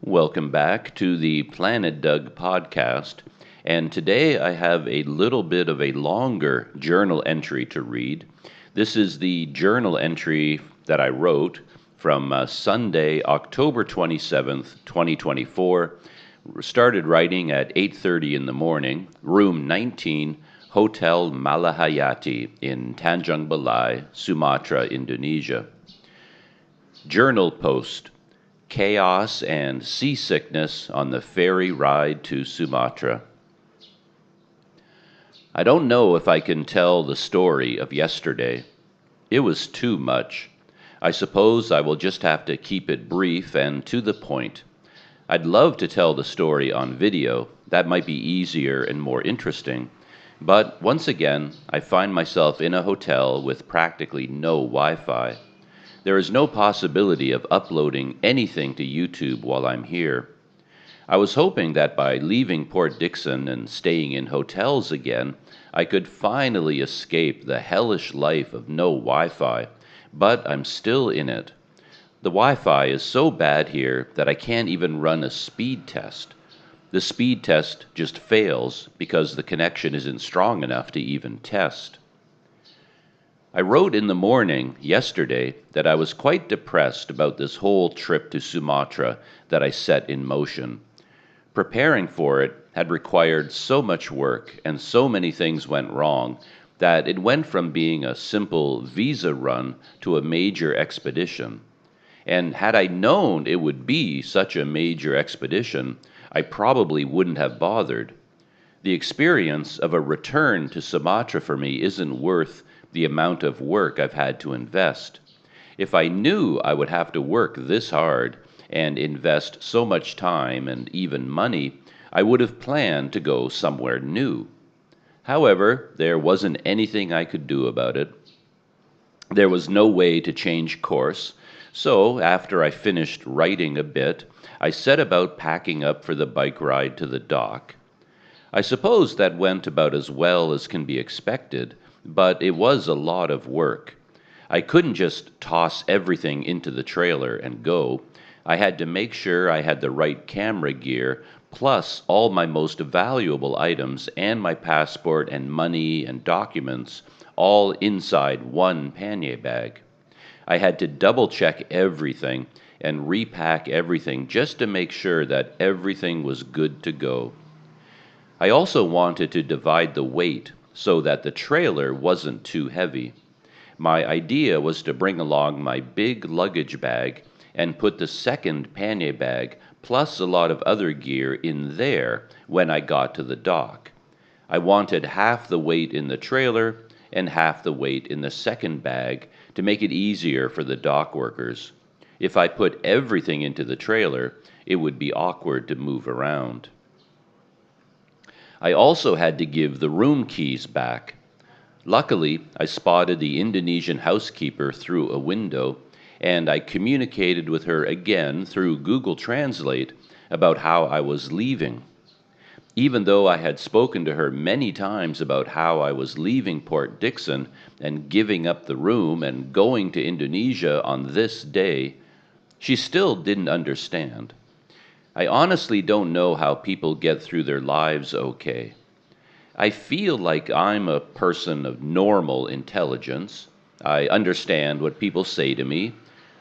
Welcome back to the Planet Doug podcast. And today I have a little bit of a longer journal entry to read. This is the journal entry that I wrote from Sunday, October 27th, 2024. Started writing at 8:30 in the morning, room 19, Hotel Malahayati in Tanjung, Balai, Sumatra, Indonesia. Journal post. Chaos and seasickness on the ferry ride to Sumatra. I don't know if I can tell the story of yesterday. It was too much. I suppose I will just have to keep it brief and to the point. I'd love to tell the story on video. That might be easier and more interesting. But once again, I find myself in a hotel with practically no Wi-Fi. There is no possibility of uploading anything to YouTube while I'm here. I was hoping that by leaving Port Dickson and staying in hotels again, I could finally escape the hellish life of no Wi-Fi, but I'm still in it. The Wi-Fi is so bad here that I can't even run a speed test. The speed test just fails because the connection isn't strong enough to even test. I wrote in the morning yesterday that I was quite depressed about this whole trip to Sumatra that I set in motion. Preparing for it had required so much work and so many things went wrong that it went from being a simple visa run to a major expedition. And had I known it would be such a major expedition, I probably wouldn't have bothered. The experience of a return to Sumatra for me isn't worth the amount of work I've had to invest. If I knew I would have to work this hard and invest so much time and even money, I would have planned to go somewhere new. However, there wasn't anything I could do about it. There was no way to change course, so after I finished writing a bit, I set about packing up for the bike ride to the dock. I suppose that went about as well as can be expected, but it was a lot of work. I couldn't just toss everything into the trailer and go. I had to make sure I had the right camera gear, plus all my most valuable items and my passport and money and documents, all inside one pannier bag. I had to double check everything and repack everything just to make sure that everything was good to go. I also wanted to divide the weight so that the trailer wasn't too heavy. My idea was to bring along my big luggage bag and put the second pannier bag plus a lot of other gear in there when I got to the dock. I wanted half the weight in the trailer and half the weight in the second bag to make it easier for the dock workers. If I put everything into the trailer, it would be awkward to move around. I also had to give the room keys back. Luckily, I spotted the Indonesian housekeeper through a window, and I communicated with her again through Google Translate about how I was leaving. Even though I had spoken to her many times about how I was leaving Port Dickson and giving up the room and going to Indonesia on this day, she still didn't understand. I honestly don't know how people get through their lives okay. I feel like I'm a person of normal intelligence. I understand what people say to me.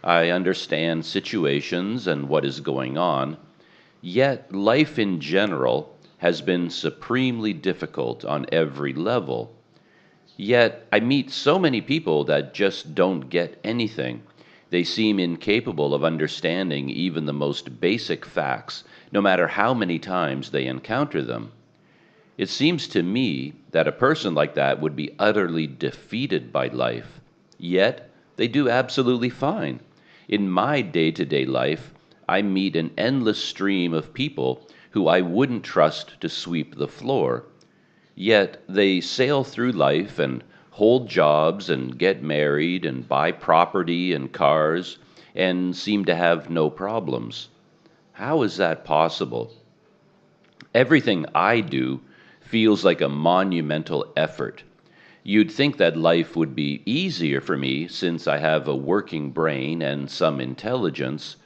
I understand situations and what is going on. Yet life in general has been supremely difficult on every level. Yet I meet so many people that just don't get anything. They seem incapable of understanding even the most basic facts, no matter how many times they encounter them. It seems to me that a person like that would be utterly defeated by life. Yet they do absolutely fine. In my day-to-day life, I meet an endless stream of people who I wouldn't trust to sweep the floor. Yet they sail through life and hold jobs and get married and buy property and cars and seem to have no problems. How is that possible? Everything I do feels like a monumental effort. You'd think that life would be easier for me since I have a working brain and some intelligence,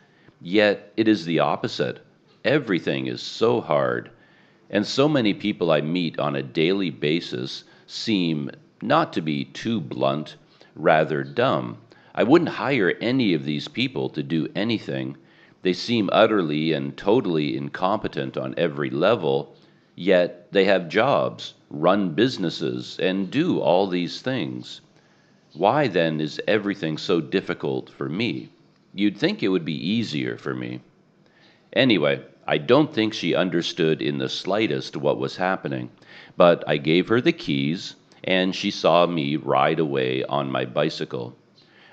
Yet it is the opposite. Everything is so hard, and so many people I meet on a daily basis seem, not to be too blunt, rather dumb. I wouldn't hire any of these people to do anything. They seem utterly and totally incompetent on every level, yet they have jobs, run businesses, and do all these things. Why then is everything so difficult for me? You'd think it would be easier for me. Anyway, I don't think she understood in the slightest what was happening, but I gave her the keys, and she saw me ride away on my bicycle.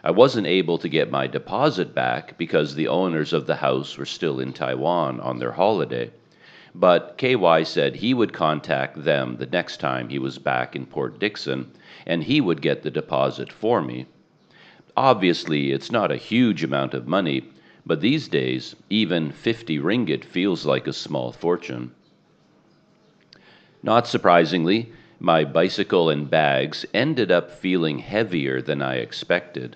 I wasn't able to get my deposit back because the owners of the house were still in Taiwan on their holiday, but KY said he would contact them the next time he was back in Port Dickson, and he would get the deposit for me. Obviously, it's not a huge amount of money, but these days, even 50 ringgit feels like a small fortune. Not surprisingly, my bicycle and bags ended up feeling heavier than I expected.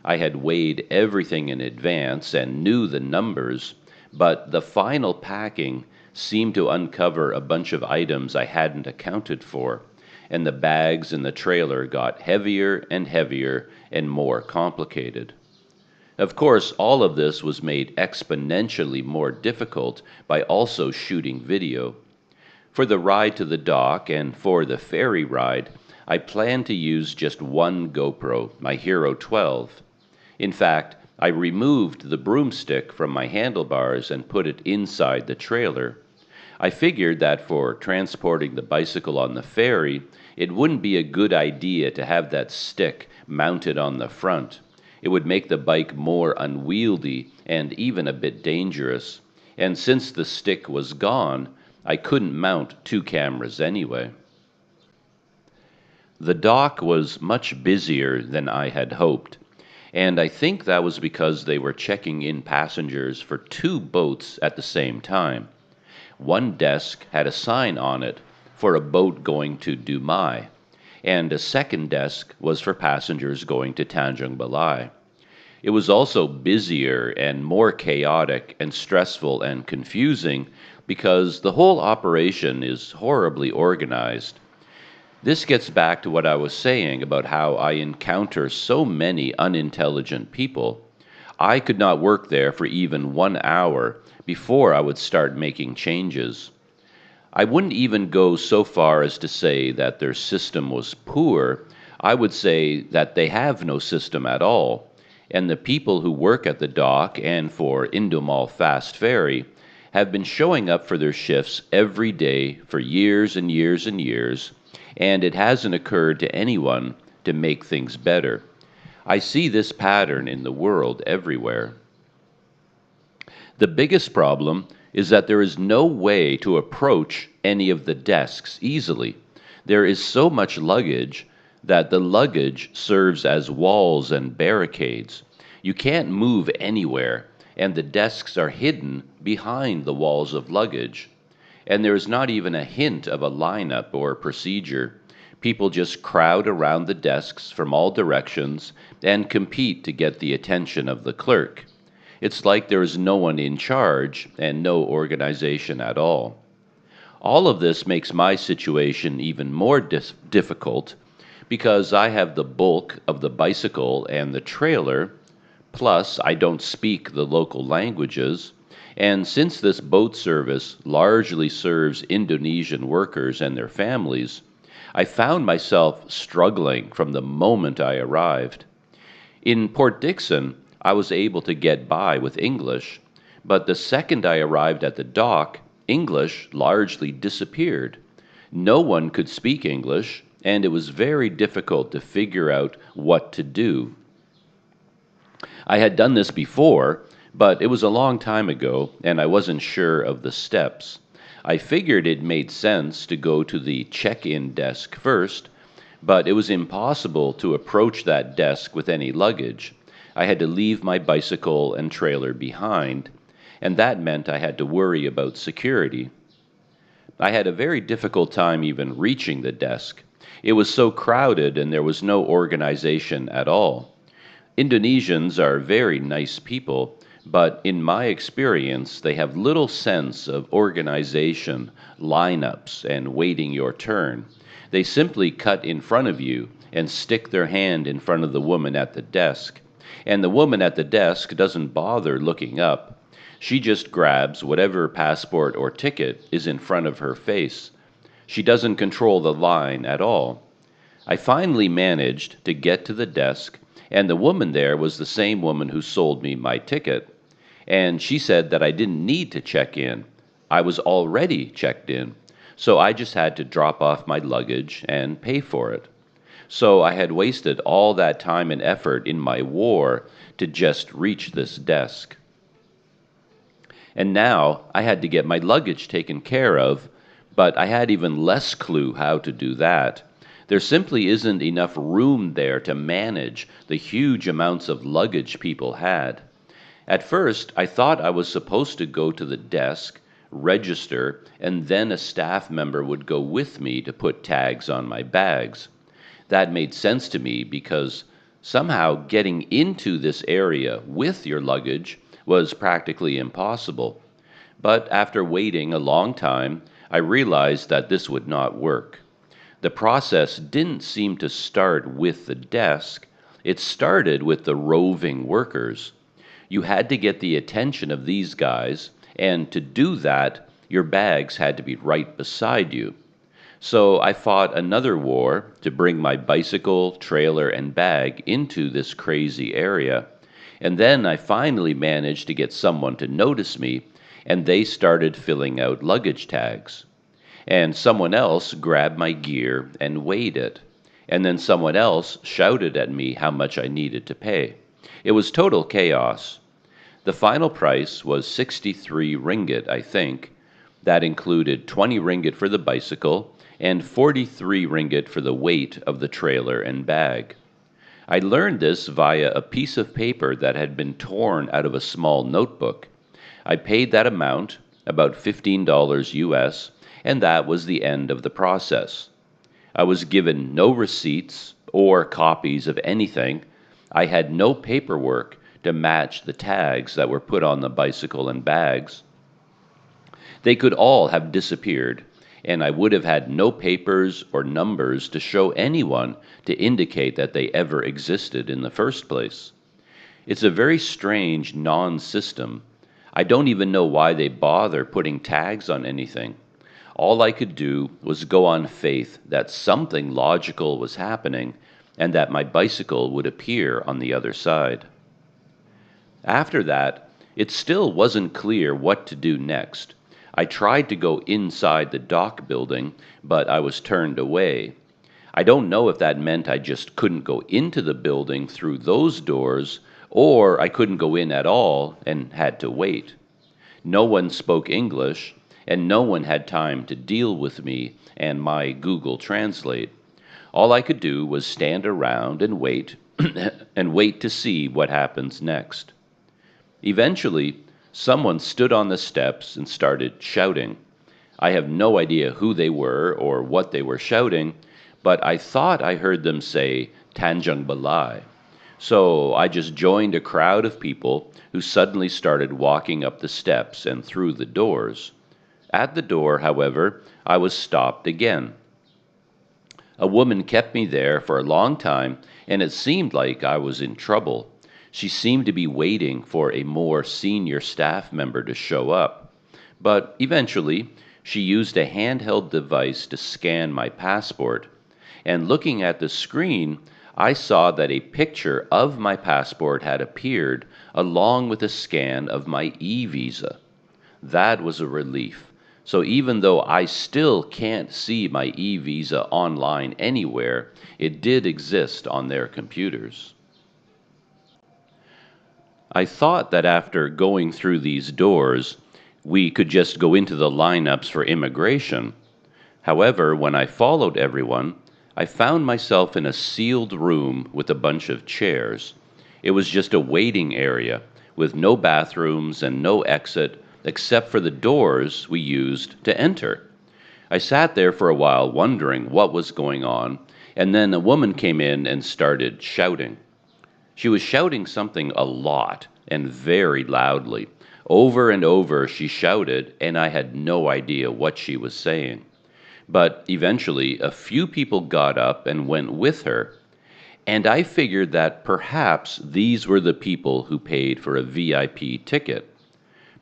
I had weighed everything in advance and knew the numbers, but the final packing seemed to uncover a bunch of items I hadn't accounted for, and the bags in the trailer got heavier and more complicated. Of course, all of this was made exponentially more difficult by also shooting video. For the ride to the dock and for the ferry ride, I planned to use just one GoPro, my Hero 12. In fact, I removed the broomstick from my handlebars and put it inside the trailer. I figured that for transporting the bicycle on the ferry, it wouldn't be a good idea to have that stick mounted on the front. It would make the bike more unwieldy and even a bit dangerous. And since the stick was gone, I couldn't mount two cameras anyway. The dock was much busier than I had hoped, and I think that was because they were checking in passengers for two boats at the same time. One desk had a sign on it for a boat going to Dumai, and a second desk was for passengers going to Tanjung Balai. It was also busier and more chaotic and stressful and confusing because the whole operation is horribly organized. This gets back to what I was saying about how I encounter so many unintelligent people. I could not work there for even 1 hour before I would start making changes. I wouldn't even go so far as to say that their system was poor. I would say that they have no system at all, and the people who work at the dock and for Indomal Fast Ferry have been showing up for their shifts every day for years and years and years, and it hasn't occurred to anyone to make things better. I see this pattern in the world everywhere. The biggest problem is that there is no way to approach any of the desks easily. There is so much luggage that the luggage serves as walls and barricades. You can't move anywhere, and the desks are hidden behind the walls of luggage. And there is not even a hint of a lineup or procedure. People just crowd around the desks from all directions and compete to get the attention of the clerk. It's like there is no one in charge and no organization at all. All of this makes my situation even more difficult because I have the bulk of the bicycle and the trailer, plus I don't speak the local languages, and since this boat service largely serves Indonesian workers and their families, I found myself struggling from the moment I arrived. In Port Dickson, I was able to get by with English, but the second I arrived at the dock, English largely disappeared. No one could speak English, and it was very difficult to figure out what to do. I had done this before, but it was a long time ago, and I wasn't sure of the steps. I figured it made sense to go to the check-in desk first, but it was impossible to approach that desk with any luggage. I had to leave my bicycle and trailer behind, and that meant I had to worry about security. I had a very difficult time even reaching the desk. It was so crowded and there was no organization at all. Indonesians are very nice people, but in my experience, they have little sense of organization, lineups, and waiting your turn. They simply cut in front of you and stick their hand in front of the woman at the desk, and the woman at the desk doesn't bother looking up. She just grabs whatever passport or ticket is in front of her face. She doesn't control the line at all. I finally managed to get to the desk, and the woman there was the same woman who sold me my ticket. And she said that I didn't need to check in. I was already checked in, so I just had to drop off my luggage and pay for it. So I had wasted all that time and effort in my war to just reach this desk. And now I had to get my luggage taken care of, but I had even less clue how to do that. There simply isn't enough room there to manage the huge amounts of luggage people had. At first, I thought I was supposed to go to the desk, register, and then a staff member would go with me to put tags on my bags. That made sense to me because somehow getting into this area with your luggage was practically impossible. But after waiting a long time, I realized that this would not work. The process didn't seem to start with the desk, it started with the roving workers. You had to get the attention of these guys, and to do that, your bags had to be right beside you. So I fought another war to bring my bicycle, trailer, and bag into this crazy area. And then I finally managed to get someone to notice me, and they started filling out luggage tags. And someone else grabbed my gear and weighed it. And then someone else shouted at me how much I needed to pay. It was total chaos. The final price was 63 ringgit, I think. That included 20 ringgit for the bicycle and 43 ringgit for the weight of the trailer and bag. I learned this via a piece of paper that had been torn out of a small notebook. I paid that amount, about $15 US, and that was the end of the process. I was given no receipts or copies of anything. I had no paperwork to match the tags that were put on the bicycle and bags. They could all have disappeared, and I would have had no papers or numbers to show anyone to indicate that they ever existed in the first place. It's a very strange non-system. I don't even know why they bother putting tags on anything. All I could do was go on faith that something logical was happening and that my bicycle would appear on the other side. After that, it still wasn't clear what to do next. I tried to go inside the dock building, but I was turned away. I don't know if that meant I just couldn't go into the building through those doors, or I couldn't go in at all and had to wait. No one spoke English, and no one had time to deal with me and my Google Translate. All I could do was stand around and wait, and wait to see what happens next. Eventually, someone stood on the steps and started shouting. I have no idea who they were or what they were shouting, but I thought I heard them say Tanjung Balai. So I just joined a crowd of people who suddenly started walking up the steps and through the doors. At the door, however, I was stopped again. A woman kept me there for a long time, and it seemed like I was in trouble. She seemed to be waiting for a more senior staff member to show up. But eventually, she used a handheld device to scan my passport. And looking at the screen, I saw that a picture of my passport had appeared along with a scan of my e-visa. That was a relief. So even though I still can't see my e-visa online anywhere, it did exist on their computers. I thought that after going through these doors, we could just go into the lineups for immigration. However, when I followed everyone, I found myself in a sealed room with a bunch of chairs. It was just a waiting area with no bathrooms and no exit except for the doors we used to enter. I sat there for a while wondering what was going on, and then a woman came in and started shouting. She was shouting something a lot, and very loudly. Over and over she shouted, and I had no idea what she was saying. But eventually, a few people got up and went with her, and I figured that perhaps these were the people who paid for a VIP ticket.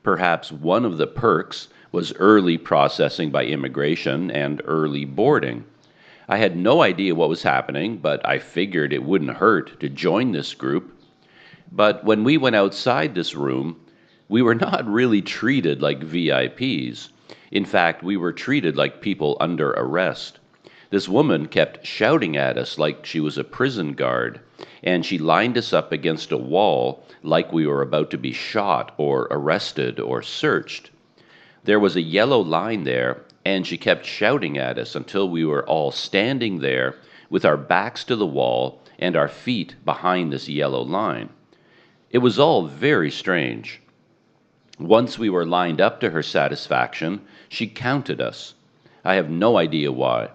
Perhaps one of the perks was early processing by immigration and early boarding. I had no idea what was happening, but I figured it wouldn't hurt to join this group. But when we went outside this room, we were not really treated like VIPs. In fact, we were treated like people under arrest. This woman kept shouting at us like she was a prison guard, and she lined us up against a wall like we were about to be shot or arrested or searched. There was a yellow line there, and she kept shouting at us until we were all standing there with our backs to the wall and our feet behind this yellow line. It was all very strange. Once we were lined up to her satisfaction, she counted us. I have no idea why.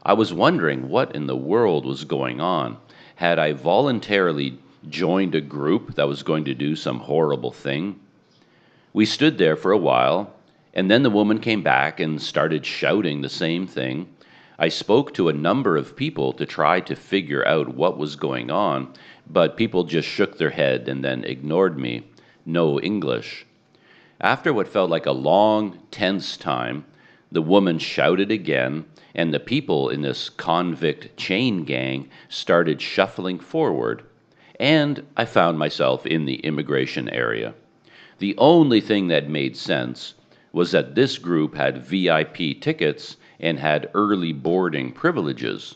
I was wondering what in the world was going on. Had I voluntarily joined a group that was going to do some horrible thing? We stood there for a while, and then the woman came back and started shouting the same thing. I spoke to a number of people to try to figure out what was going on, but people just shook their head and then ignored me. No English. After what felt like a long, tense time, the woman shouted again, and the people in this convict chain gang started shuffling forward, and I found myself in the immigration area. The only thing that made sense was that this group had VIP tickets and had early boarding privileges,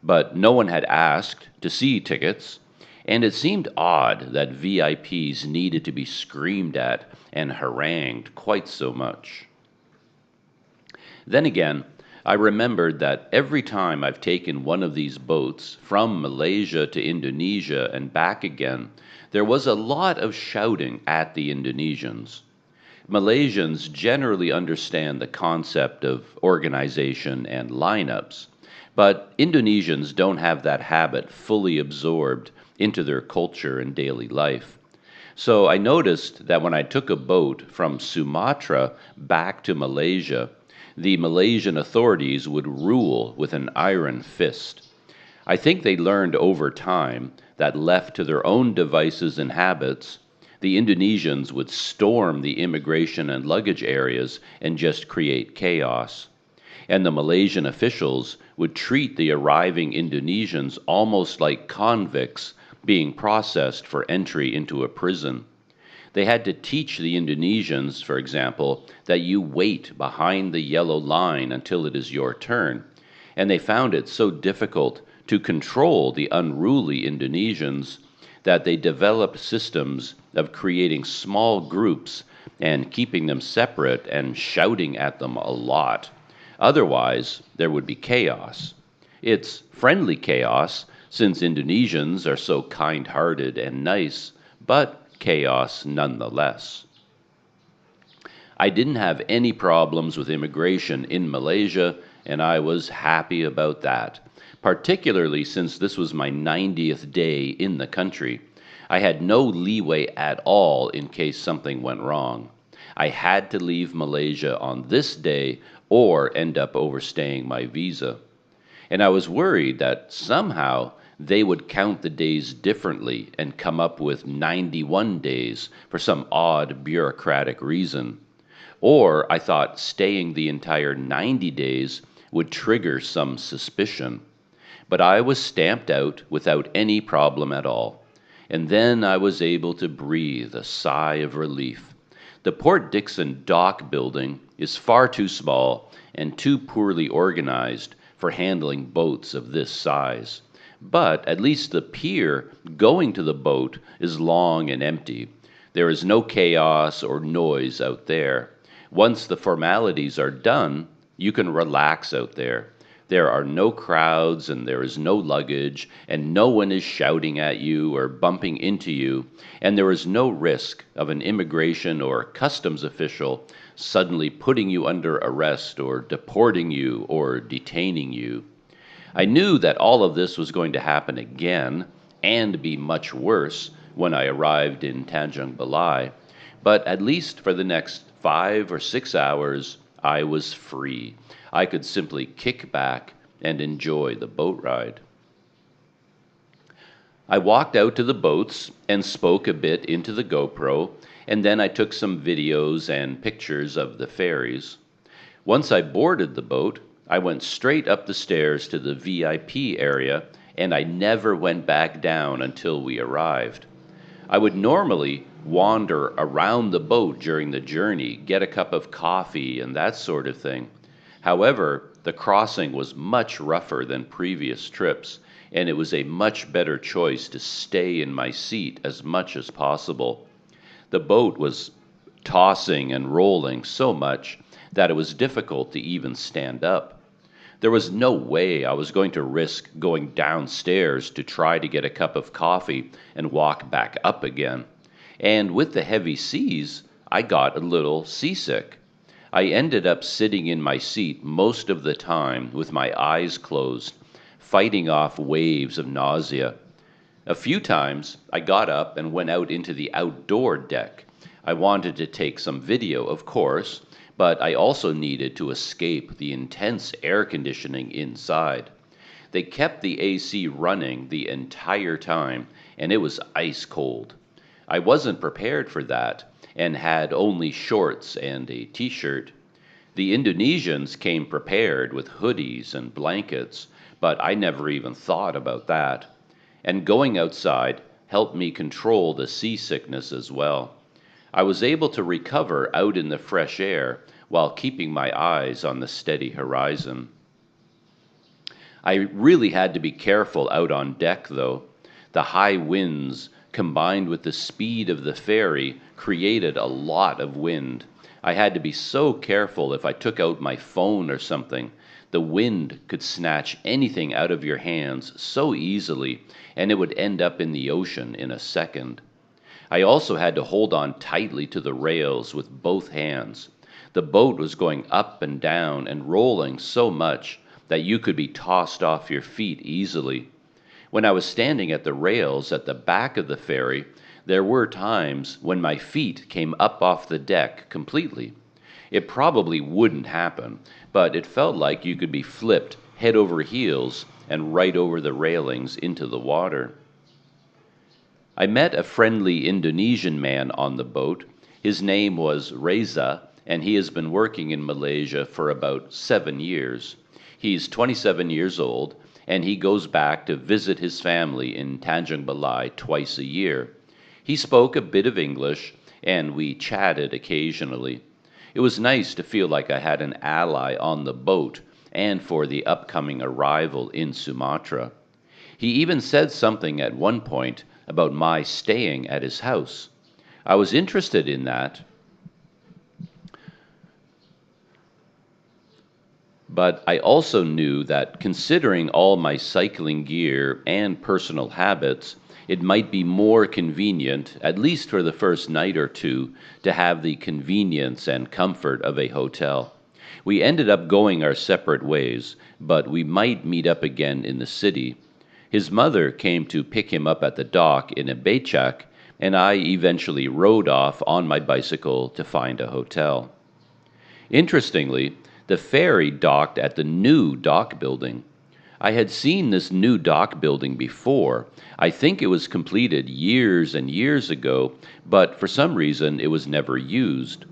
but no one had asked to see tickets, and it seemed odd that VIPs needed to be screamed at and harangued quite so much. Then again, I remembered that every time I've taken one of these boats from Malaysia to Indonesia and back again, there was a lot of shouting at the Indonesians. Malaysians generally understand the concept of organization and lineups, but Indonesians don't have that habit fully absorbed into their culture and daily life. So I noticed that when I took a boat from Sumatra back to Malaysia, the Malaysian authorities would rule with an iron fist. I think they learned over time that left to their own devices and habits, the Indonesians would storm the immigration and luggage areas and just create chaos. And the Malaysian officials would treat the arriving Indonesians almost like convicts being processed for entry into a prison. They had to teach the Indonesians, for example, that you wait behind the yellow line until it is your turn. And they found it so difficult to control the unruly Indonesians that they developed systems of creating small groups and keeping them separate and shouting at them a lot. Otherwise, there would be chaos. It's friendly chaos, since Indonesians are so kind-hearted and nice, but chaos nonetheless. I didn't have any problems with immigration in Malaysia, and I was happy about that, particularly since this was my 90th day in the country. I had no leeway at all in case something went wrong. I had to leave Malaysia on this day or end up overstaying my visa. And I was worried that somehow they would count the days differently and come up with 91 days for some odd bureaucratic reason. Or I thought staying the entire 90 days would trigger some suspicion. But I was stamped out without any problem at all. And then I was able to breathe a sigh of relief. The Port Dickson dock building is far too small and too poorly organized for handling boats of this size. But at least the pier going to the boat is long and empty. There is no chaos or noise out there. Once the formalities are done, you can relax out there. There are no crowds and there is no luggage, and no one is shouting at you or bumping into you, and there is no risk of an immigration or customs official suddenly putting you under arrest or deporting you or detaining you. I knew that all of this was going to happen again and be much worse when I arrived in Tanjung Balai, but at least for the next 5 or 6 hours, I was free. I could simply kick back and enjoy the boat ride. I walked out to the boats and spoke a bit into the GoPro, and then I took some videos and pictures of the ferries. Once I boarded the boat, I went straight up the stairs to the VIP area, and I never went back down until we arrived. I would normally wander around the boat during the journey, get a cup of coffee and that sort of thing. However, the crossing was much rougher than previous trips, and it was a much better choice to stay in my seat as much as possible. The boat was tossing and rolling so much that it was difficult to even stand up. There was no way I was going to risk going downstairs to try to get a cup of coffee and walk back up again. And with the heavy seas, I got a little seasick. I ended up sitting in my seat most of the time with my eyes closed, fighting off waves of nausea. A few times, I got up and went out into the outdoor deck. I wanted to take some video, of course, but I also needed to escape the intense air conditioning inside. They kept the AC running the entire time, and it was ice cold. I wasn't prepared for that and had only shorts and a t-shirt. The Indonesians came prepared with hoodies and blankets, but I never even thought about that. And going outside helped me control the seasickness as well. I was able to recover out in the fresh air while keeping my eyes on the steady horizon. I really had to be careful out on deck, though. The high winds, combined with the speed of the ferry, created a lot of wind. I had to be so careful if I took out my phone or something. The wind could snatch anything out of your hands so easily, and it would end up in the ocean in a second. I also had to hold on tightly to the rails with both hands. The boat was going up and down and rolling so much that you could be tossed off your feet easily. When I was standing at the rails at the back of the ferry, there were times when my feet came up off the deck completely. It probably wouldn't happen, but it felt like you could be flipped head over heels and right over the railings into the water. I met a friendly Indonesian man on the boat. His name was Reza, and he has been working in Malaysia for about 7 years. He's 27 years old, and he goes back to visit his family in Tanjung Balai twice a year. He spoke a bit of English, and we chatted occasionally. It was nice to feel like I had an ally on the boat and for the upcoming arrival in Sumatra. He even said something at one point about my staying at his house. I was interested in that, but I also knew that considering all my cycling gear and personal habits, it might be more convenient, at least for the first night or two, to have the convenience and comfort of a hotel. We ended up going our separate ways, but we might meet up again in the city. His mother came to pick him up at the dock in a becak, and I eventually rode off on my bicycle to find a hotel. Interestingly, the ferry docked at the new dock building. I had seen this new dock building before. I think it was completed years and years ago, but for some reason it was never used.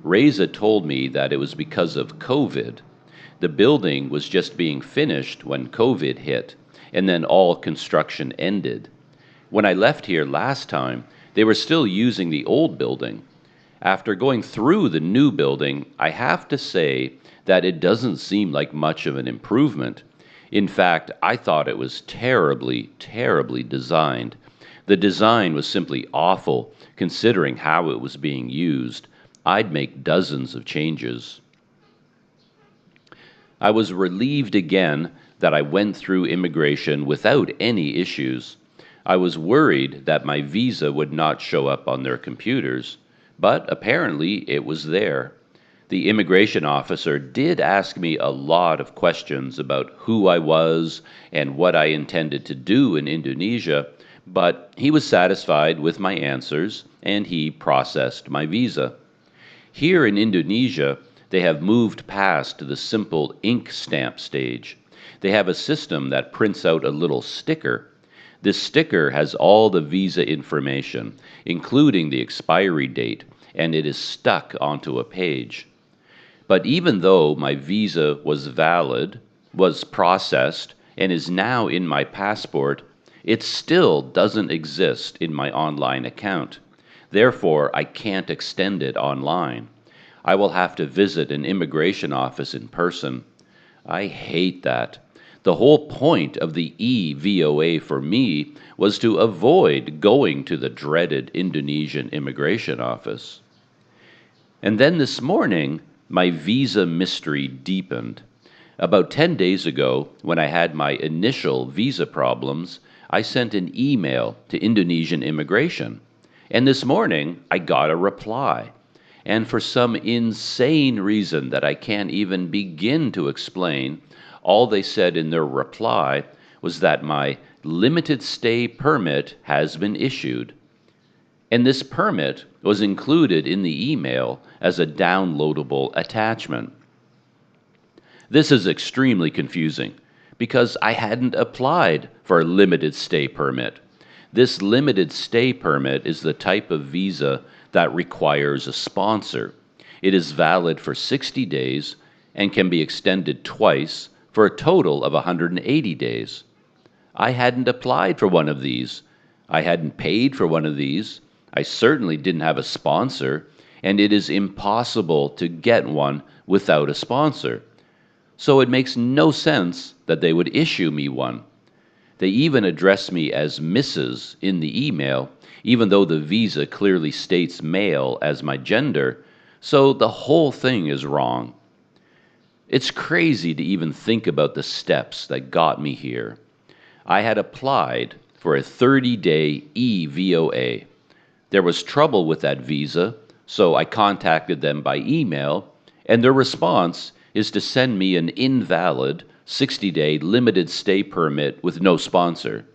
Reza told me that it was because of COVID. The building was just being finished when COVID hit, and then all construction ended. When I left here last time, they were still using the old building. After going through the new building, I have to say that it doesn't seem like much of an improvement. In fact, I thought it was terribly, terribly designed. The design was simply awful, considering how it was being used. I'd make dozens of changes. I was relieved again that I went through immigration without any issues. I was worried that my visa would not show up on their computers, but apparently it was there. The immigration officer did ask me a lot of questions about who I was and what I intended to do in Indonesia, But he was satisfied with my answers, and he processed my visa. Here in Indonesia, they have moved past the simple ink stamp stage. They have a system that prints out a little sticker. This sticker has all the visa information, including the expiry date, and it is stuck onto a page. But even though my visa was valid, was processed, and is now in my passport, it still doesn't exist in my online account. Therefore, I can't extend it online. I will have to visit an immigration office in person. I hate that. The whole point of the eVOA for me was to avoid going to the dreaded Indonesian immigration office. And then this morning, my visa mystery deepened. About 10 days ago, when I had my initial visa problems, I sent an email to Indonesian immigration. And this morning, I got a reply. And for some insane reason that I can't even begin to explain, all they said in their reply was that my limited stay permit has been issued. And this permit was included in the email as a downloadable attachment. This is extremely confusing because I hadn't applied for a limited stay permit. This limited stay permit is the type of visa that requires a sponsor. It is valid for 60 days and can be extended twice for a total of 180 days. I hadn't applied for one of these. I hadn't paid for one of these. I certainly didn't have a sponsor, and it is impossible to get one without a sponsor. So it makes no sense that they would issue me one. They even address me as Mrs. in the email, even though the visa clearly states male as my gender, so the whole thing is wrong. It's crazy to even think about the steps that got me here. I had applied for a 30-day eVOA. There was trouble with that visa, so I contacted them by email, and their response is to send me an invalid 60-day limited stay permit with no sponsor.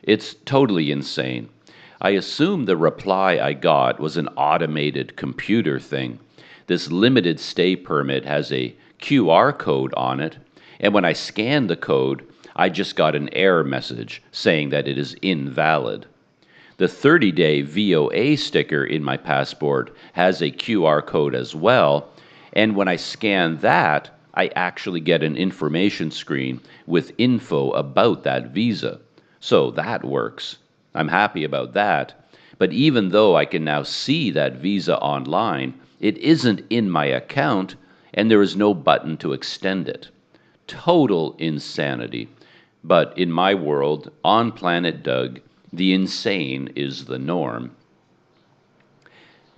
It's totally insane. I assume the reply I got was an automated computer thing. This limited stay permit has a QR code on it, and when I scanned the code, I just got an error message saying that it is invalid. The 30-day VOA sticker in my passport has a QR code as well, and when I scan that, I actually get an information screen with info about that visa. So that works. I'm happy about that. But even though I can now see that visa online, it isn't in my account, and there is no button to extend it. Total insanity. But in my world, on planet Doug, the insane is the norm.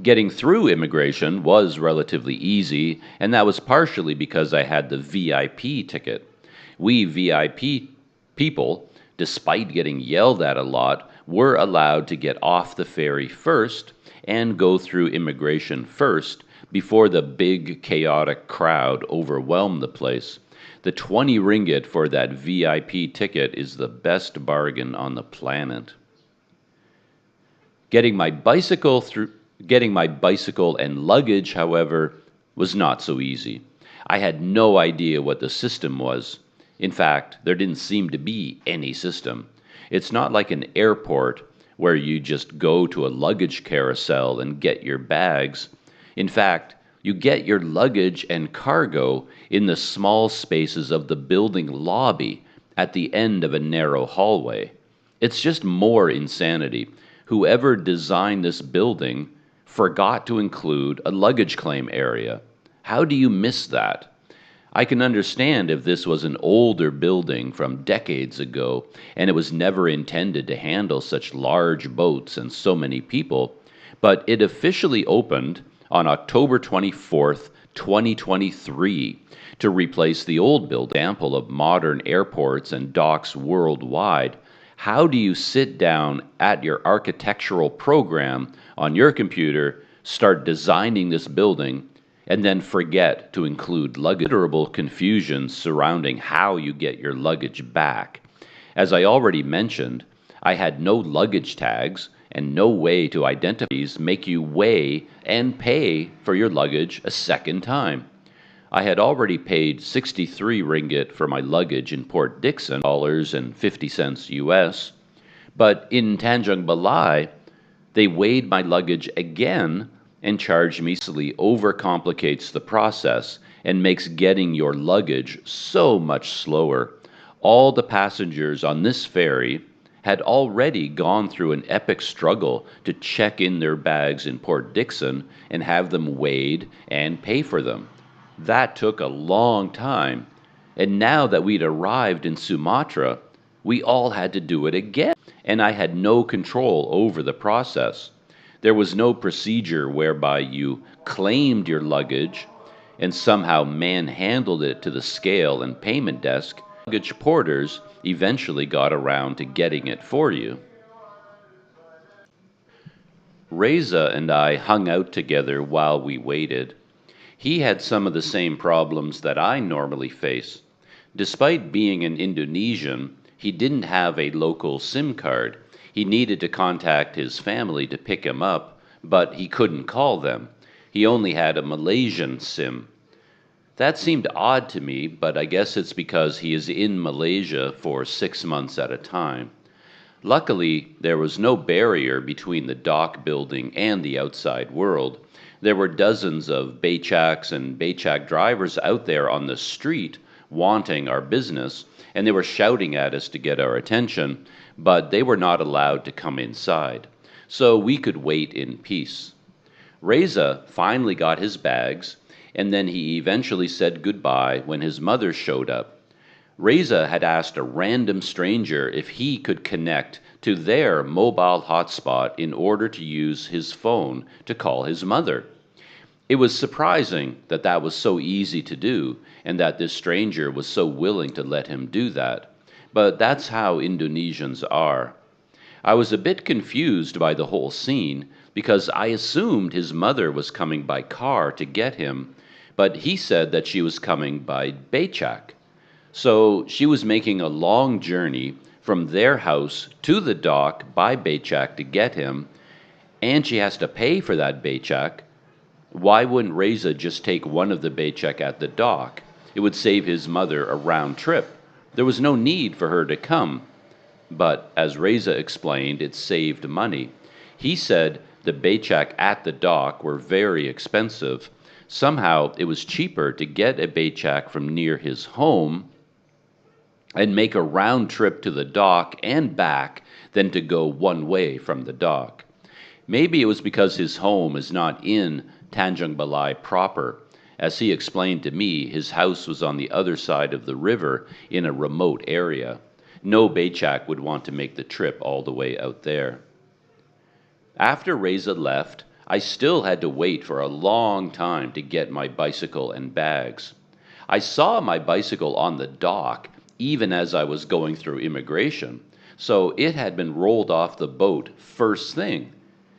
Getting through immigration was relatively easy, and that was partially because I had the VIP ticket. We VIP people, despite getting yelled at a lot, were allowed to get off the ferry first and go through immigration first before the big chaotic crowd overwhelmed the place. The 20 ringgit for that VIP ticket is the best bargain on the planet. Getting my bicycle and luggage, however, was not so easy. I had no idea what the system was. In fact, there didn't seem to be any system. It's not like an airport where you just go to a luggage carousel and get your bags. In fact, you get your luggage and cargo in the small spaces of the building lobby at the end of a narrow hallway. It's just more insanity. Whoever designed this building forgot to include a luggage claim area. How do you miss that? I can understand if this was an older building from decades ago and it was never intended to handle such large boats and so many people, but it officially opened on October 24th, 2023, to replace the old building. Example of modern airports and docks worldwide. How do you sit down at your architectural program on your computer, start designing this building, and then forget to include luggage? Considerable confusion surrounding how you get your luggage back. As I already mentioned, I had no luggage tags and no way to identify these make you weigh and pay for your luggage a second time. I had already paid 63 ringgit for my luggage in Port Dickson, $50 US, but in Tanjung Balai, they weighed my luggage again and charged me. Overcomplicates the process and makes getting your luggage so much slower. All the passengers on this ferry had already gone through an epic struggle to check in their bags in Port Dickson and have them weighed and pay for them. That took a long time, and now that we'd arrived in Sumatra, we all had to do it again, and I had no control over the process. There was no procedure whereby you claimed your luggage and somehow manhandled it to the scale and payment desk. Luggage porters eventually got around to getting it for you. Reza and I hung out together while we waited. He had some of the same problems that I normally face. Despite being an Indonesian, he didn't have a local SIM card. He needed to contact his family to pick him up, but he couldn't call them. He only had a Malaysian SIM. That seemed odd to me, but I guess it's because he is in Malaysia for 6 months at a time. Luckily, there was no barrier between the dock building and the outside world. There were dozens of becaks and becak drivers out there on the street wanting our business, and they were shouting at us to get our attention, but they were not allowed to come inside. So we could wait in peace. Reza finally got his bags, and then he eventually said goodbye when his mother showed up. Reza had asked a random stranger if he could connect to their mobile hotspot in order to use his phone to call his mother. It was surprising that that was so easy to do and that this stranger was so willing to let him do that. But that's how Indonesians are. I was a bit confused by the whole scene because I assumed his mother was coming by car to get him, but he said that she was coming by becak. So she was making a long journey from their house to the dock by becak to get him, and she has to pay for that becak. Why wouldn't Reza just take one of the becak at the dock? It would save his mother a round trip. There was no need for her to come. But as Reza explained, it saved money. He said the becak at the dock were very expensive. Somehow it was cheaper to get a becak from near his home and make a round trip to the dock and back than to go one way from the dock. Maybe it was because his home is not in Tanjung Balai proper. As he explained to me, his house was on the other side of the river in a remote area. No becak would want to make the trip all the way out there. After Reza left, I still had to wait for a long time to get my bicycle and bags. I saw my bicycle on the dock even as I was going through immigration, so it had been rolled off the boat first thing.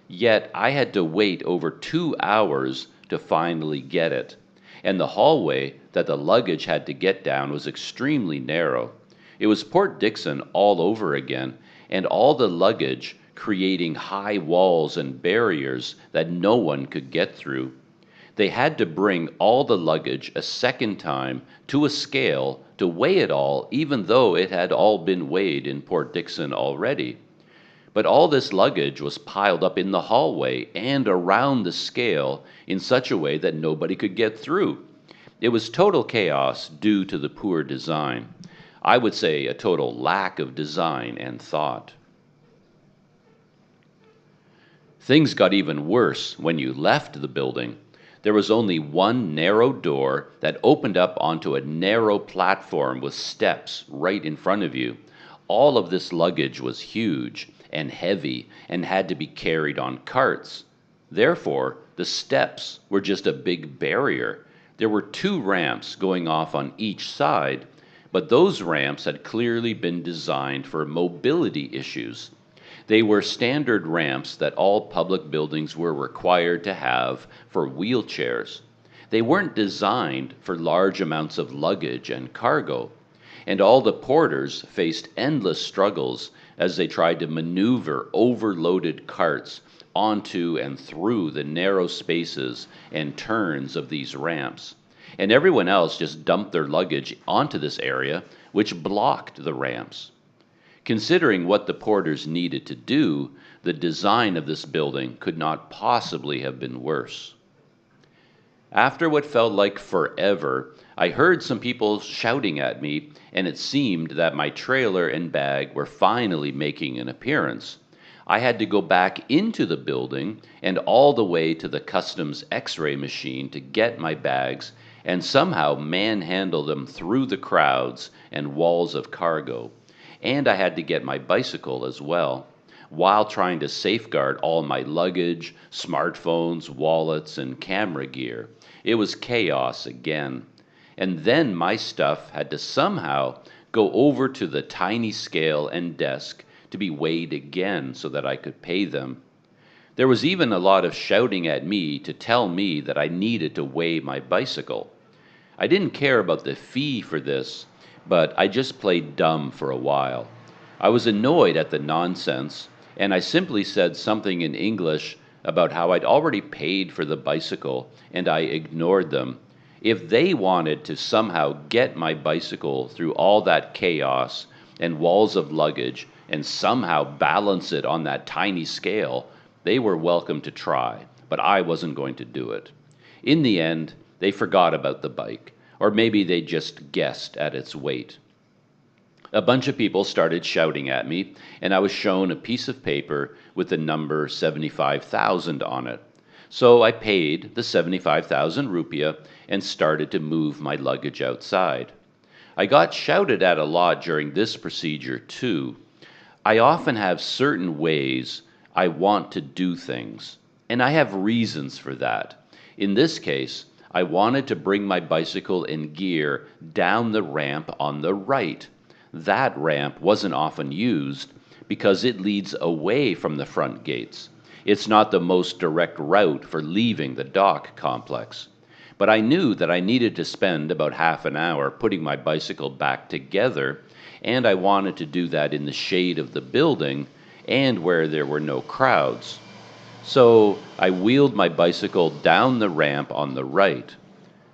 Yet I had to wait over 2 hours to finally get it, and the hallway that the luggage had to get down was extremely narrow. It was Port Dickson all over again, and all the luggage creating high walls and barriers that no one could get through. They had to bring all the luggage a second time to a scale to weigh it all, even though it had all been weighed in Port Dickson already. But all this luggage was piled up in the hallway and around the scale in such a way that nobody could get through. It was total chaos due to the poor design. I would say a total lack of design and thought. Things got even worse when you left the building. There was only one narrow door that opened up onto a narrow platform with steps right in front of you. All of this luggage was huge and heavy and had to be carried on carts. Therefore, the steps were just a big barrier. There were 2 ramps going off on each side, but those ramps had clearly been designed for mobility issues. They were standard ramps that all public buildings were required to have for wheelchairs. They weren't designed for large amounts of luggage and cargo, and all the porters faced endless struggles as they tried to maneuver overloaded carts onto and through the narrow spaces and turns of these ramps. And everyone else just dumped their luggage onto this area, which blocked the ramps. Considering what the porters needed to do, the design of this building could not possibly have been worse. After what felt like forever, I heard some people shouting at me, and it seemed that my trailer and bag were finally making an appearance. I had to go back into the building and all the way to the customs X-ray machine to get my bags and somehow manhandle them through the crowds and walls of cargo. And I had to get my bicycle as well, while trying to safeguard all my luggage, smartphones, wallets, and camera gear. It was chaos again. And then my stuff had to somehow go over to the tiny scale and desk to be weighed again so that I could pay them. There was even a lot of shouting at me to tell me that I needed to weigh my bicycle. I didn't care about the fee for this, but I just played dumb for a while. I was annoyed at the nonsense, and I simply said something in English about how I'd already paid for the bicycle, and I ignored them. If they wanted to somehow get my bicycle through all that chaos and walls of luggage and somehow balance it on that tiny scale, they were welcome to try, but I wasn't going to do it. In the end, they forgot about the bike, or maybe they just guessed at its weight. A bunch of people started shouting at me, and I was shown a piece of paper with the number 75,000 on it. So I paid the 75,000 rupiah and started to move my luggage outside. I got shouted at a lot during this procedure too. I often have certain ways I want to do things, and I have reasons for that. In this case, I wanted to bring my bicycle and gear down the ramp on the right. That ramp wasn't often used because it leads away from the front gates. It's not the most direct route for leaving the dock complex. But I knew that I needed to spend about half an hour putting my bicycle back together, and I wanted to do that in the shade of the building and where there were no crowds. So I wheeled my bicycle down the ramp on the right.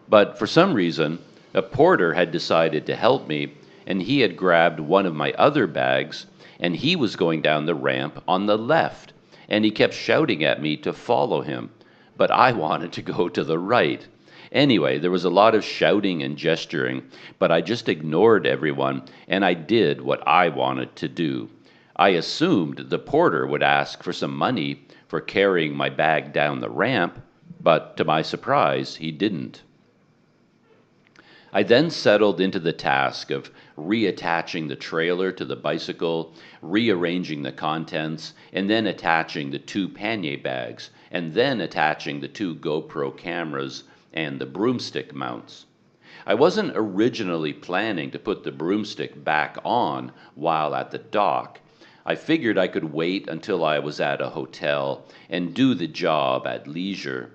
But for some reason, a porter had decided to help me, and he had grabbed one of my other bags, and he was going down the ramp on the left, and he kept shouting at me to follow him, but I wanted to go to the right. Anyway, there was a lot of shouting and gesturing, but I just ignored everyone, and I did what I wanted to do. I assumed the porter would ask for some money for carrying my bag down the ramp, but to my surprise, he didn't. I then settled into the task of reattaching the trailer to the bicycle, rearranging the contents, and then attaching the 2 pannier bags, and then attaching the 2 GoPro cameras and the broomstick mounts. I wasn't originally planning to put the broomstick back on while at the dock. I figured I could wait until I was at a hotel and do the job at leisure.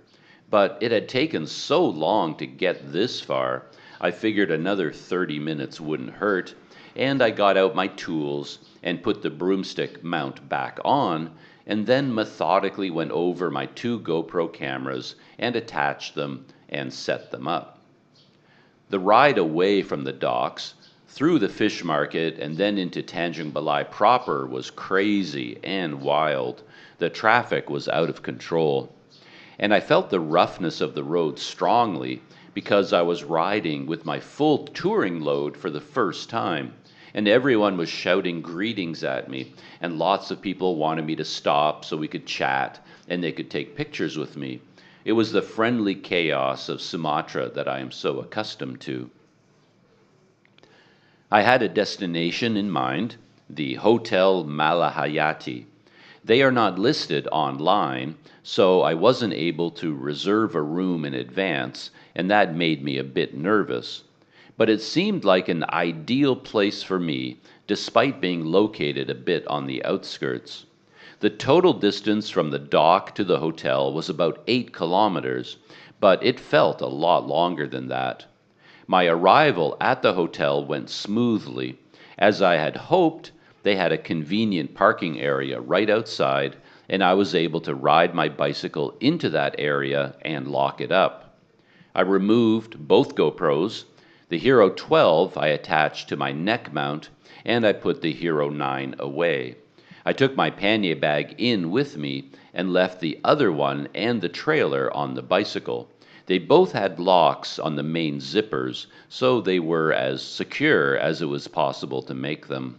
But it had taken so long to get this far, I figured another 30 minutes wouldn't hurt, and I got out my tools and put the broomstick mount back on, and then methodically went over my 2 GoPro cameras and attached them and set them up. The ride away from the docks, through the fish market, and then into Tanjung Balai proper was crazy and wild. The traffic was out of control. And I felt the roughness of the road strongly because I was riding with my full touring load for the first time, and everyone was shouting greetings at me, and lots of people wanted me to stop so we could chat and they could take pictures with me. It was the friendly chaos of Sumatra that I am so accustomed to. I had a destination in mind, the Hotel Malahayati. They are not listed online, so I wasn't able to reserve a room in advance, and that made me a bit nervous. But it seemed like an ideal place for me, despite being located a bit on the outskirts. The total distance from the dock to the hotel was about 8 kilometers, but it felt a lot longer than that. My arrival at the hotel went smoothly. As I had hoped, They had a convenient parking area right outside, and I was able to ride my bicycle into that area and lock it up. I removed both GoPros. The Hero 12 I attached to my neck mount, and I put the Hero 9 away. I took my pannier bag in with me and left the other one and the trailer on the bicycle. They both had locks on the main zippers, so they were as secure as it was possible to make them.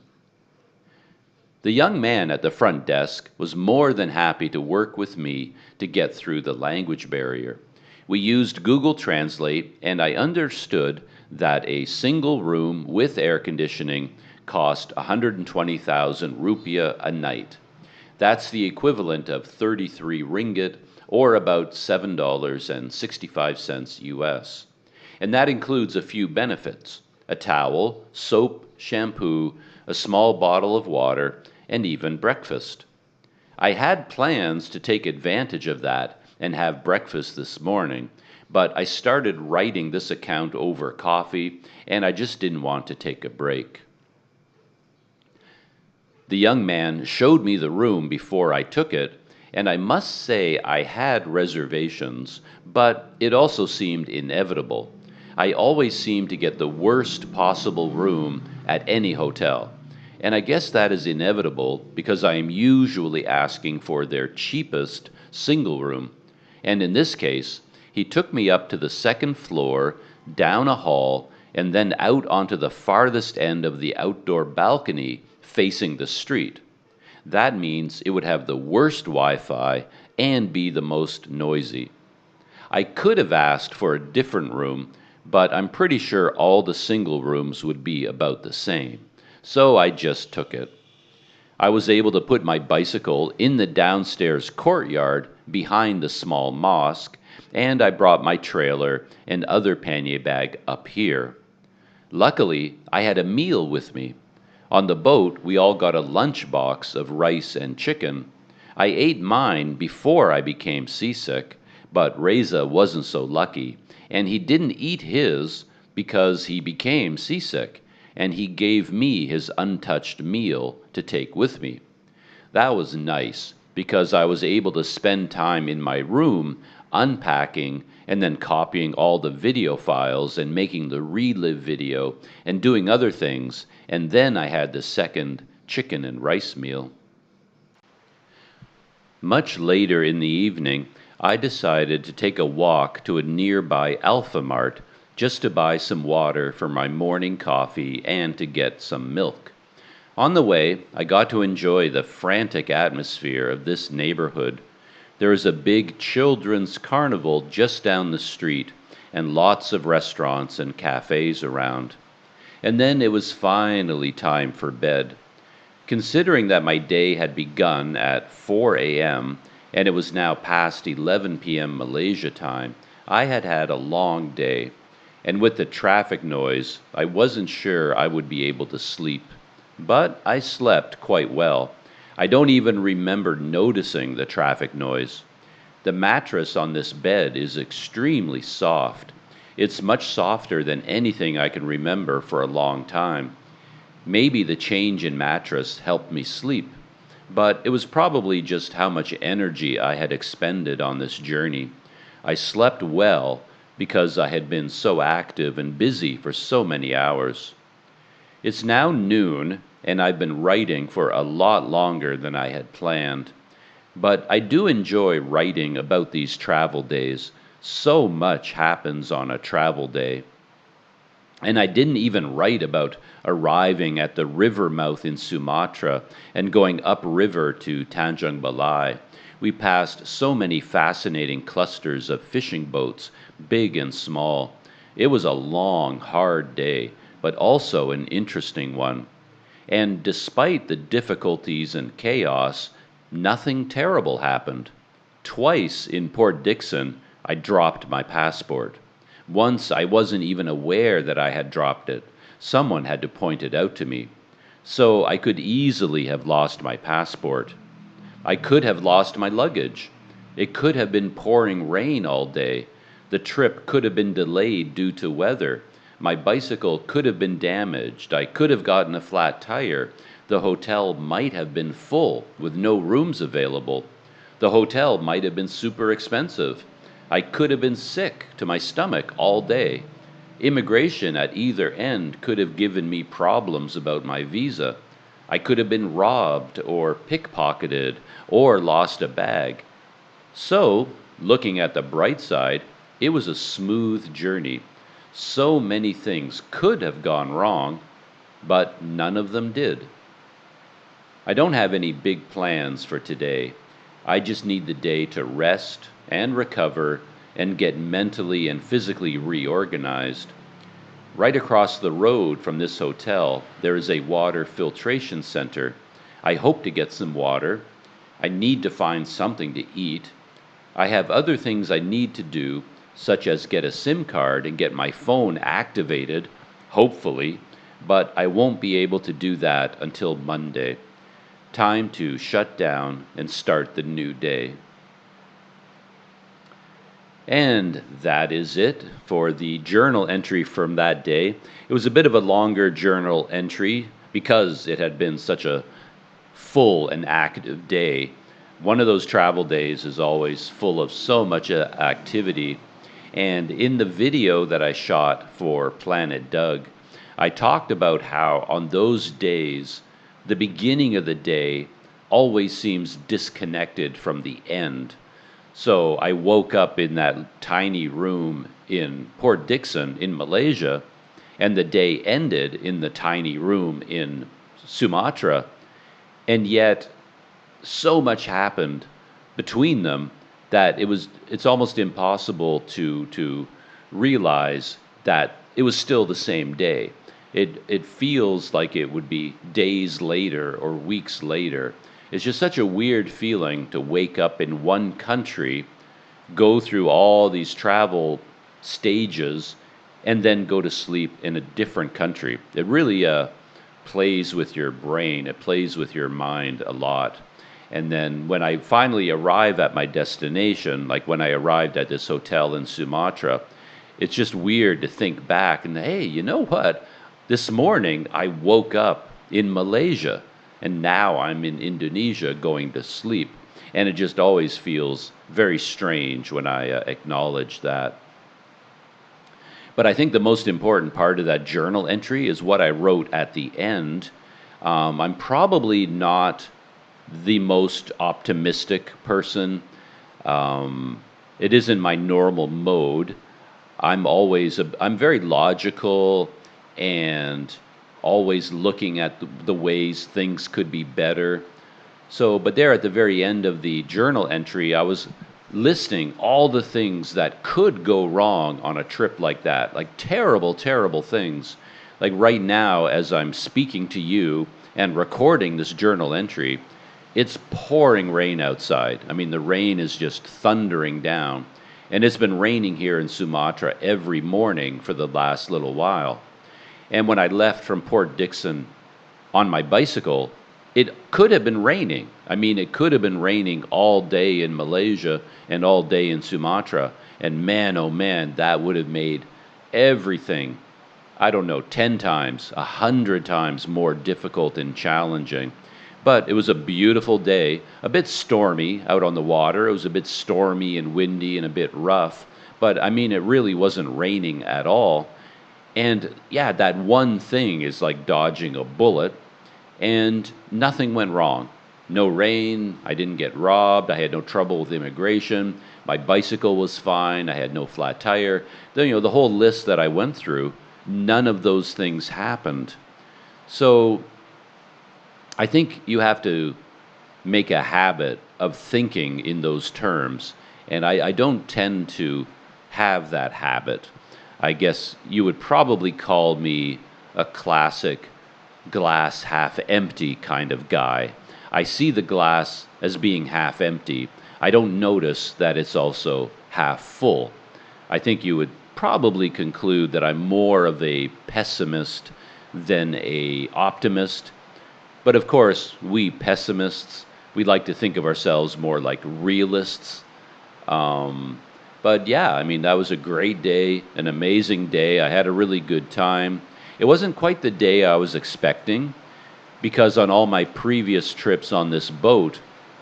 The young man at the front desk was more than happy to work with me to get through the language barrier. We used Google Translate, and I understood that a single room with air conditioning cost 120,000 rupiah a night. That's the equivalent of 33 ringgit, or about $7.65 US. And that includes a few benefits: a towel, soap, shampoo, a small bottle of water, and even breakfast. I had plans to take advantage of that and have breakfast this morning, but I started writing this account over coffee, and I just didn't want to take a break. The young man showed me the room before I took it, and I must say I had reservations, but it also seemed inevitable. I always seem to get the worst possible room at any hotel, and I guess that is inevitable because I am usually asking for their cheapest single room. And in this case, he took me up to the second floor, down a hall, and then out onto the farthest end of the outdoor balcony facing the street. That means it would have the worst Wi-Fi and be the most noisy. I could have asked for a different room, but I'm pretty sure all the single rooms would be about the same, so I just took it. I was able to put my bicycle in the downstairs courtyard behind the small mosque, and I brought my trailer and other pannier bag up here. Luckily, I had a meal with me. On the boat, we all got a lunch box of rice and chicken. I ate mine before I became seasick, but Reza wasn't so lucky, and he didn't eat his because he became seasick, and he gave me his untouched meal to take with me. That was nice, because I was able to spend time in my room unpacking and then copying all the video files and making the relive video and doing other things, and then I had the second chicken and rice meal. Much later in the evening, I decided to take a walk to a nearby Alpha Mart just to buy some water for my morning coffee and to get some milk. On the way, I got to enjoy the frantic atmosphere of this neighborhood. There is a big children's carnival just down the street and lots of restaurants and cafes around. And then it was finally time for bed. Considering that my day had begun at 4 a.m. and it was now past 11 p.m. Malaysia time, I had had a long day. And with the traffic noise, I wasn't sure I would be able to sleep. But I slept quite well. I don't even remember noticing the traffic noise. The mattress on this bed is extremely soft. It's much softer than anything I can remember for a long time. Maybe the change in mattress helped me sleep, but it was probably just how much energy I had expended on this journey. I slept well because I had been so active and busy for so many hours. It's now noon, and I've been writing for a lot longer than I had planned. But I do enjoy writing about these travel days. So much happens on a travel day. And I didn't even write about arriving at the river mouth in Sumatra and going upriver to Tanjung Balai. We passed so many fascinating clusters of fishing boats, big and small. It was a long, hard day, but also an interesting one. And despite the difficulties and chaos, nothing terrible happened. Twice in Port Dickson, I dropped my passport. Once I wasn't even aware that I had dropped it. Someone had to point it out to me. So I could easily have lost my passport. I could have lost my luggage. It could have been pouring rain all day. The trip could have been delayed due to weather. My bicycle could have been damaged. I could have gotten a flat tire. The hotel might have been full with no rooms available. The hotel might have been super expensive. I could have been sick to my stomach all day. Immigration at either end could have given me problems about my visa. I could have been robbed or pickpocketed or lost a bag. So, looking at the bright side, it was a smooth journey. So many things could have gone wrong, but none of them did. I don't have any big plans for today. I just need the day to rest and recover and get mentally and physically reorganized. Right across the road from this hotel, there is a water filtration center. I hope to get some water. I need to find something to eat. I have other things I need to do, such as get a SIM card and get my phone activated, hopefully, but I won't be able to do that until Monday. Time to shut down and start the new day. And that is it for the journal entry from that day. It was a bit of a longer journal entry because it had been such a full and active day. One of those travel days is always full of so much activity. And in the video that I shot for Planet Doug, I talked about how on those days, the beginning of the day always seems disconnected from the end. So I woke up in that tiny room in Port Dickson in Malaysia, and the day ended in the tiny room in Sumatra, and yet so much happened between them that it's almost impossible to realize that it was still the same day. It feels like it would be days later or weeks later. It's just such a weird feeling to wake up in one country, go through all these travel stages, and then go to sleep in a different country. It really plays with your brain. It plays with your mind a lot. And then when I finally arrive at my destination, like when I arrived at this hotel in Sumatra, it's just weird to think back and, hey, you know what? This morning I woke up in Malaysia and now I'm in Indonesia going to sleep. And it just always feels very strange when I acknowledge that. But I think the most important part of that journal entry is what I wrote at the end. I'm probably not the most optimistic person. It isn't my normal mode. I'm very logical and always looking at the ways things could be better. So, but there at the very end of the journal entry, I was listing all the things that could go wrong on a trip like that, like terrible, terrible things. Like right now, as I'm speaking to you and recording this journal entry, it's pouring rain outside. I mean, the rain is just thundering down. And it's been raining here in Sumatra every morning for the last little while. And when I left from Port Dickson on my bicycle, it could have been raining. I mean, it could have been raining all day in Malaysia and all day in Sumatra. And man, oh man, that would have made everything, I don't know, 10 times, 100 times more difficult and challenging. But it was a beautiful day, a bit stormy out on the water. It was a bit stormy and windy and a bit rough. But I mean, it really wasn't raining at all. And yeah, that one thing is like dodging a bullet. And nothing went wrong. No rain, I didn't get robbed, I had no trouble with immigration, my bicycle was fine, I had no flat tire. The whole list that I went through, none of those things happened. So I think you have to make a habit of thinking in those terms. And I don't tend to have that habit. I guess you would probably call me a classic glass half empty kind of guy. I see the glass as being half empty. I don't notice that it's also half full. I think you would probably conclude that I'm more of a pessimist than a optimist. But of course, we pessimists, we like to think of ourselves more like realists. But yeah, I mean, that was a great day, an amazing day. I had a really good time. It wasn't quite the day I was expecting. because on all my previous trips on this boat,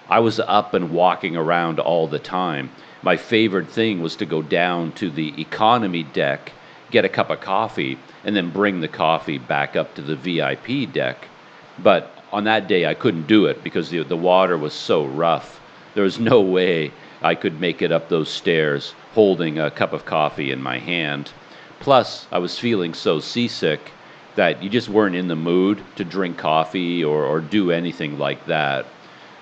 I was up and walking around all the time. My favorite thing was to go down to the economy deck, get a cup of coffee, and then bring the coffee back up to the VIP deck. But on that day, I couldn't do it because the water was so rough. There was no way I could make it up those stairs holding a cup of coffee in my hand. Plus, I was feeling so seasick that you just weren't in the mood to drink coffee or do anything like that.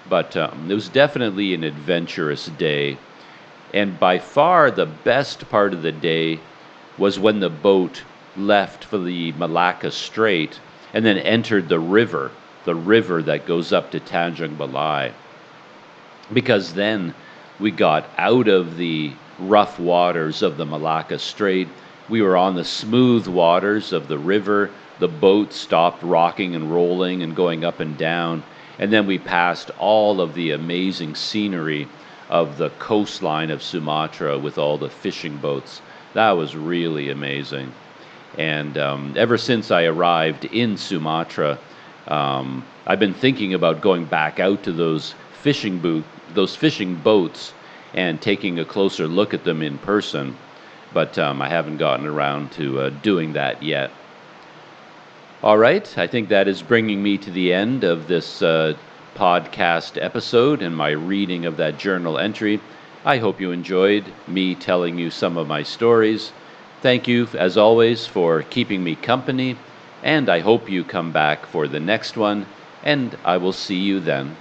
But it was definitely an adventurous day. And by far the best part of the day was when the boat left for the Malacca Strait and then entered the river that goes up to Tanjung Balai. Because then we got out of the rough waters of the Malacca Strait. We were on the smooth waters of the river. The boat stopped rocking and rolling and going up and down. And then we passed all of the amazing scenery of the coastline of Sumatra with all the fishing boats. That was really amazing. And ever since I arrived in Sumatra, I've been thinking about going back out to those fishing boats and taking a closer look at them in person. But I haven't gotten around to doing that yet. All right, I think that is bringing me to the end of this podcast episode and my reading of that journal entry. I hope you enjoyed me telling you some of my stories. Thank you, as always, for keeping me company, and I hope you come back for the next one, and I will see you then.